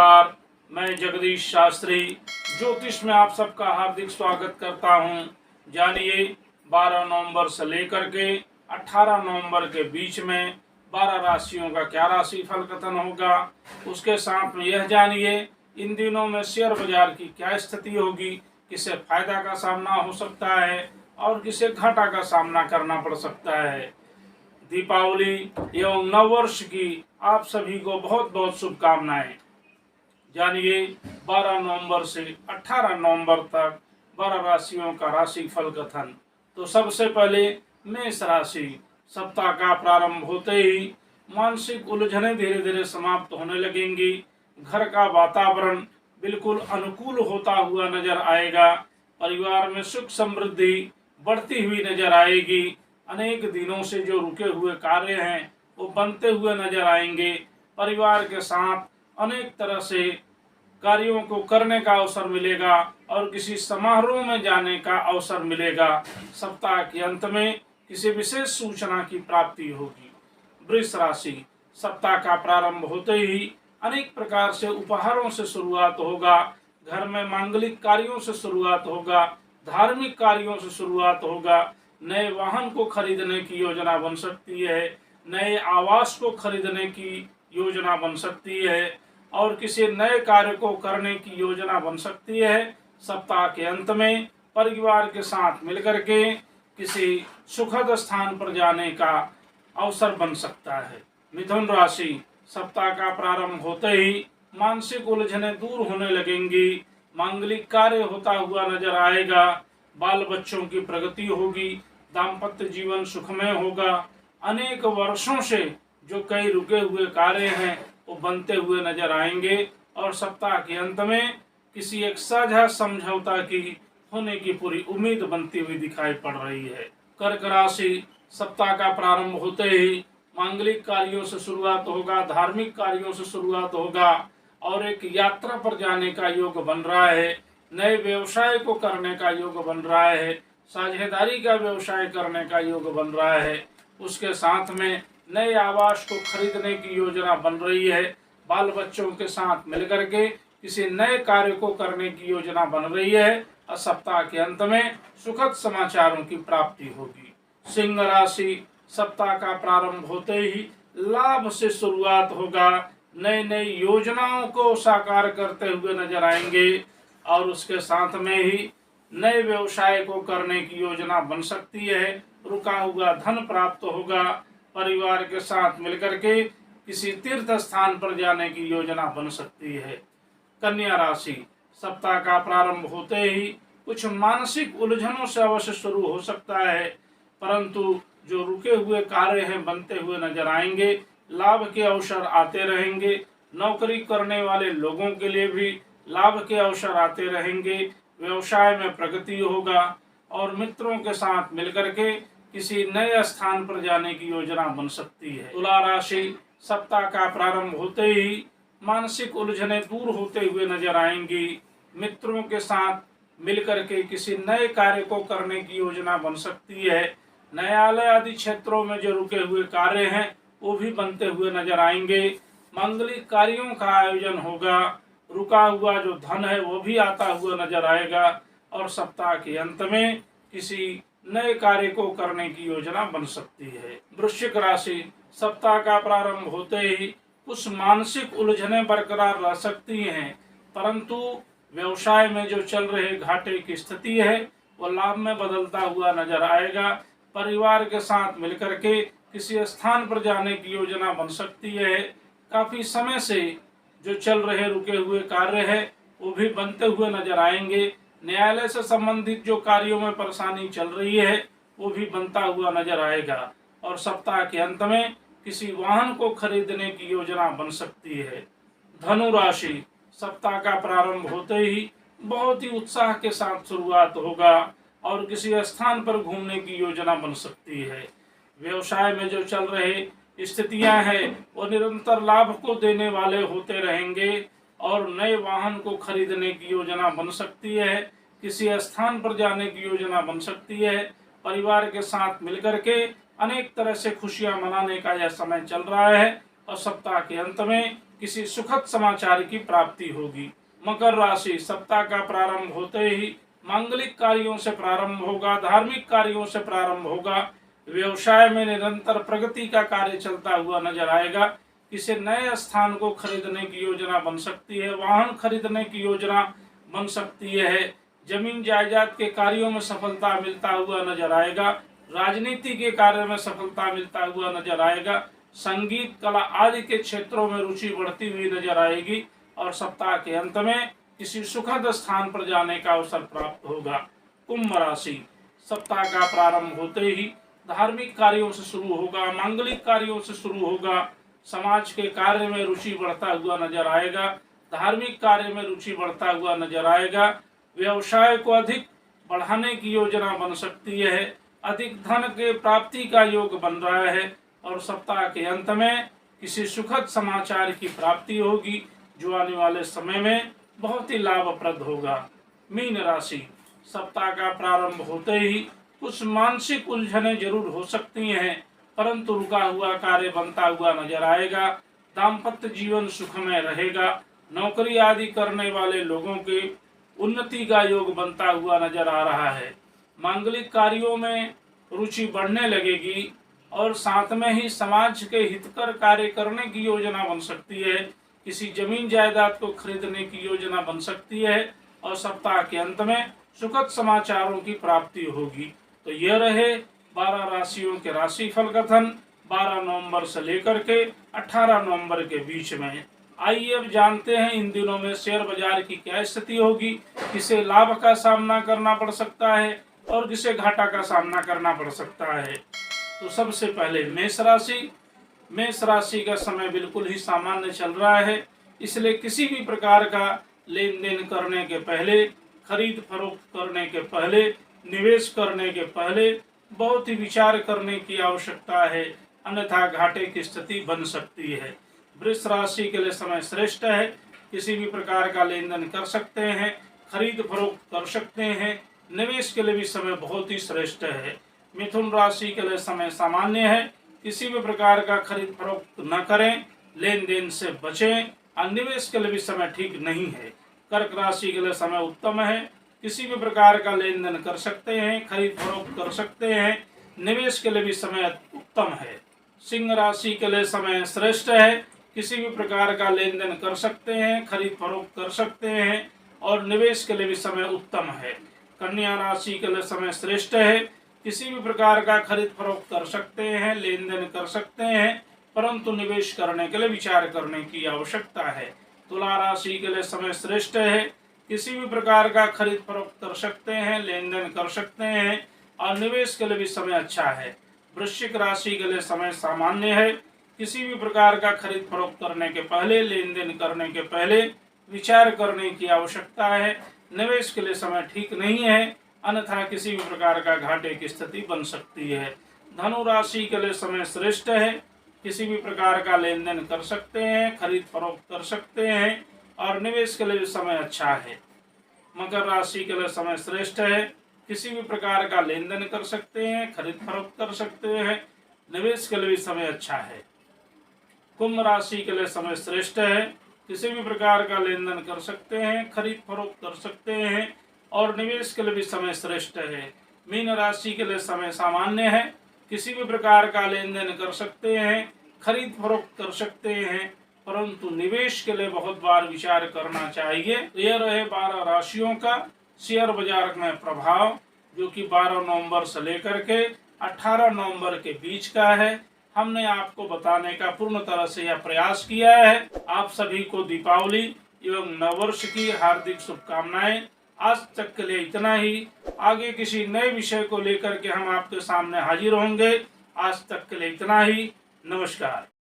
नमस्कार। मैं जगदीश शास्त्री ज्योतिष में आप सबका हार्दिक स्वागत करता हूं। जानिए 12 नवंबर से लेकर के 18 नवंबर के बीच में 12 राशियों का क्या राशि फल कथन होगा। उसके साथ में यह जानिए इन दिनों में शेयर बाजार की क्या स्थिति होगी, किसे फायदा का सामना हो सकता है और किसे घाटा का सामना करना पड़ सकता है। दीपावली एवं नववर्ष की आप सभी को बहुत बहुत शुभकामनाएं। जानिए 12 नवंबर से 18 नवंबर तक 12 राशियों का राशि फल कथन। तो सबसे पहले मेष राशि। सप्ताह का प्रारंभ होते ही मानसिक उलझने धीरे धीरे समाप्त होने लगेंगी। घर का वातावरण बिल्कुल अनुकूल होता हुआ नजर आएगा। परिवार में सुख समृद्धि बढ़ती हुई नजर आएगी। अनेक दिनों से जो रुके हुए कार्य हैं वो बनते हुए नजर आएंगे। परिवार के साथ अनेक तरह से कार्यों को करने का अवसर मिलेगा और किसी समारोह में जाने का अवसर मिलेगा। सप्ताह के अंत में किसी विशेष सूचना की प्राप्ति होगी। वृष राशि। सप्ताह का प्रारंभ होते ही अनेक प्रकार से उपहारों से शुरुआत होगा। घर में मांगलिक कार्यों से शुरुआत होगा। धार्मिक कार्यों से शुरुआत होगा। नए वाहन को खरीदने की योजना बन सकती है। नए आवास को खरीदने की योजना बन सकती है और किसी नए कार्य को करने की योजना बन सकती है। सप्ताह के अंत में परिवार के साथ मिलकर के किसी सुखद स्थान पर जाने का अवसर बन सकता है। मिथुन राशि। सप्ताह का प्रारंभ होते ही मानसिक उलझने दूर होने लगेंगी। मांगलिक कार्य होता हुआ नजर आएगा। बाल बच्चों की प्रगति होगी। दाम्पत्य जीवन सुखमय होगा। अनेक वर्षों से जो कई रुके हुए कार्य हैं वो बनते हुए नजर आएंगे और सप्ताह के अंत में किसी एक साझा समझौता की होने की पूरी उम्मीद बनती हुई दिखाई पड़ रही है। कर्क राशि। सप्ताह का प्रारंभ होते ही मांगलिक कार्यों से शुरुआत होगा। धार्मिक कार्यों से शुरुआत होगा और एक यात्रा पर जाने का योग बन रहा है। नए व्यवसाय को करने का योग बन रहा है। साझेदारी का व्यवसाय करने का योग बन रहा है। उसके साथ में नए आवास को खरीदने की योजना बन रही है। बाल बच्चों के साथ मिलकर के किसी नए कार्य को करने की योजना बन रही है और सप्ताह के अंत में सुखद समाचारों की प्राप्ति होगी। सिंह राशि। सप्ताह का प्रारंभ होते ही लाभ से शुरुआत होगा। नई नई योजनाओं को साकार करते हुए नजर आएंगे और उसके साथ में ही नए व्यवसाय को करने की योजना बन सकती है। रुका हुआ धन प्राप्त होगा। परिवार के साथ मिलकर के किसी तीर्थ स्थान पर जाने की योजना बन सकती है। कन्या राशि। सप्ताह का प्रारंभ होते ही कुछ मानसिक उलझनों से अवश्य शुरू हो सकता है, परंतु जो रुके हुए कार्य हैं बनते हुए नजर आएंगे। लाभ के अवसर आते रहेंगे। नौकरी करने वाले लोगों के लिए भी लाभ के अवसर आते रहेंगे। व्यवसाय में प्रगति होगा और मित्रों के साथ मिलकर के किसी नए स्थान पर जाने की योजना बन सकती है। तुला राशि। सप्ताह का प्रारंभ होते ही मानसिक उलझने दूर होते हुए नजर आएंगी। मित्रों के साथ मिलकर के किसी नए कार्य को करने की योजना बन सकती है। न्यायालय आदि क्षेत्रों में जो रुके हुए कार्य हैं वो भी बनते हुए नजर आएंगे। मांगलिक कार्यों का आयोजन होगा। रुका हुआ जो धन है वो भी आता हुआ नजर आएगा और सप्ताह के अंत में किसी नए कार्य को करने की योजना बन सकती है। वृश्चिक राशि। सप्ताह का प्रारंभ होते ही कुछ मानसिक उलझने बरकरार रह सकती हैं, परंतु व्यवसाय में जो चल रहे घाटे की स्थिति है वो लाभ में बदलता हुआ नजर आएगा। परिवार के साथ मिलकर के किसी स्थान पर जाने की योजना बन सकती है। काफी समय से जो चल रहे रुके हुए कार्य है वो भी बनते हुए नजर आएंगे। न्यायालय से संबंधित जो कार्यों में परेशानी चल रही है वो भी बनता हुआ नजर आएगा और सप्ताह के अंत में किसी वाहन को खरीदने की योजना बन सकती है। धनु राशि। सप्ताह का प्रारंभ होते ही बहुत ही उत्साह के साथ शुरुआत होगा और किसी स्थान पर घूमने की योजना बन सकती है। व्यवसाय में जो चल रहे स्थितियां हैं वो निरंतर लाभ को देने वाले होते रहेंगे और नए वाहन को खरीदने की योजना बन सकती है। किसी स्थान पर जाने की योजना बन सकती है। परिवार के साथ मिलकर के अनेक तरह से खुशियां मनाने का यह समय चल रहा है और सप्ताह के अंत में किसी सुखद समाचार की प्राप्ति होगी। मकर राशि, सप्ताह का प्रारंभ होते ही मांगलिक कार्यों से प्रारंभ होगा, धार्मिक कार्यों से प्रारंभ होगा। व्यवसाय में निरंतर प्रगति का कार्य चलता हुआ नजर आएगा। किसी नए स्थान को खरीदने की योजना बन सकती है, वाहन खरीदने की योजना बन सकती है। जमीन जायदाद के कार्यों में सफलता मिलता हुआ नजर आएगा। राजनीति के कार्य में सफलता मिलता हुआ नजर आएगा। संगीत, कला आदि के क्षेत्रों में रुचि बढ़ती हुई नजर आएगी और सप्ताह के अंत में किसी सुखद स्थान पर जाने का अवसर प्राप्त होगा। कुंभ राशि, सप्ताह का प्रारंभ होते ही धार्मिक कार्यों से शुरू होगा, मांगलिक कार्यों से शुरू होगा। समाज के कार्य में रुचि बढ़ता हुआ नजर आएगा, धार्मिक कार्य में रुचि बढ़ता हुआ नजर आएगा। व्यवसाय को अधिक बढ़ाने की योजना बन सकती है, अधिक धन के प्राप्ति का योग बन रहा है और सप्ताह के अंत में किसी सुखद समाचार की प्राप्ति होगी जो आने वाले समय में बहुत ही लाभप्रद होगा। मीन राशि, सप्ताह का प्रारंभ होते ही कुछ मानसिक उलझनें जरूर हो सकती हैं, परंतु रुका हुआ कार्य बनता हुआ नजर आएगा। दाम्पत्य जीवन सुखमय रहेगा। नौकरी आदि करने वाले लोगों के उन्नति का योग बनता हुआ नजर आ रहा है। मांगलिक कार्यों में रुचि बढ़ने लगेगी और साथ में ही समाज के हितकर कार्य करने की योजना बन सकती है। किसी जमीन जायदाद को खरीदने की योजना बन सकती है और सप्ताह के अंत में सुखद समाचारों की प्राप्ति होगी। तो यह रहे 12 राशियों के राशिफल कथन 12 नवंबर से लेकर के 18 नवंबर के बीच में। आइए अब जानते हैं इन दिनों में शेयर बाजार की क्या स्थिति होगी, किसे लाभ का सामना करना पड़ सकता है और किसे घाटा का सामना करना पड़ सकता है। तो सबसे पहले मेष राशि। मेष राशि का समय बिल्कुल ही सामान्य चल रहा है, इसलिए किसी भी प्रकार का लेन देन करने के पहले, खरीद फरोख्त करने के पहले, निवेश करने के पहले बहुत ही विचार करने की आवश्यकता है, अन्यथा घाटे की स्थिति बन सकती है। वृष राशि के लिए समय श्रेष्ठ है, किसी भी प्रकार का लेन देन कर सकते हैं, खरीद फरोख्त कर सकते हैं, निवेश के लिए भी समय बहुत ही श्रेष्ठ है। मिथुन राशि के लिए समय सामान्य है, किसी भी प्रकार का खरीद फरोख्त न करें, लेन देन से बचें और निवेश के लिए भी समय ठीक नहीं है। कर्क राशि के लिए समय उत्तम है, किसी भी प्रकार का लेन देन कर सकते हैं, खरीद फरोख्त कर सकते हैं, निवेश के लिए भी समय उत्तम है। सिंह राशि के लिए समय श्रेष्ठ है, किसी भी प्रकार का लेन देन कर सकते हैं, खरीद फरोख्त कर सकते हैं और निवेश के लिए भी समय उत्तम है। कन्या राशि के लिए समय श्रेष्ठ है, किसी भी प्रकार का खरीद फरोख्त कर सकते हैं, लेन देन कर सकते हैं, परंतु निवेश करने के लिए विचार करने की आवश्यकता है। तुला राशि के लिए समय श्रेष्ठ है, किसी भी प्रकार का खरीद फरोख्त कर सकते हैं, लेन देन कर सकते हैं और निवेश के लिए भी समय अच्छा है। वृश्चिक राशि के लिए समय सामान्य है, किसी भी प्रकार का खरीद फरोख्त करने के पहले, लेन देन करने के पहले विचार करने की आवश्यकता है। निवेश के लिए समय ठीक नहीं है, अन्यथा किसी भी प्रकार का घाटे की स्थिति बन सकती है। धनु राशि के लिए समय श्रेष्ठ है, किसी भी प्रकार का लेन देन कर सकते हैं, खरीद फरोख्त कर सकते हैं और निवेश के लिए भी समय अच्छा है। मकर राशि के लिए समय श्रेष्ठ है, किसी भी प्रकार का लेन देन कर सकते हैं, खरीद फरोख्त कर सकते हैं, निवेश के लिए भी समय अच्छा है। कुंभ राशि के लिए समय श्रेष्ठ है, किसी भी प्रकार का लेन देन कर सकते हैं, खरीद फरोख्त कर सकते हैं और निवेश के लिए भी समय श्रेष्ठ है। मीन राशि के लिए समय सामान्य है, किसी भी प्रकार का लेन देन कर सकते हैं, खरीद फरोख्त कर सकते हैं, परंतु निवेश के लिए बहुत बार विचार करना चाहिए। तो यह रहे 12 राशियों का शेयर बाजार में प्रभाव, जो कि 12 नवंबर से लेकर के 18 नवंबर के बीच का है। हमने आपको बताने का पूर्ण तरह से यह प्रयास किया है। आप सभी को दीपावली एवं नववर्ष की हार्दिक शुभकामनाएं। आज तक के लिए इतना ही। आगे किसी नए विषय को लेकर के हम आपके सामने हाजिर होंगे। आज तक के लिए इतना ही। नमस्कार।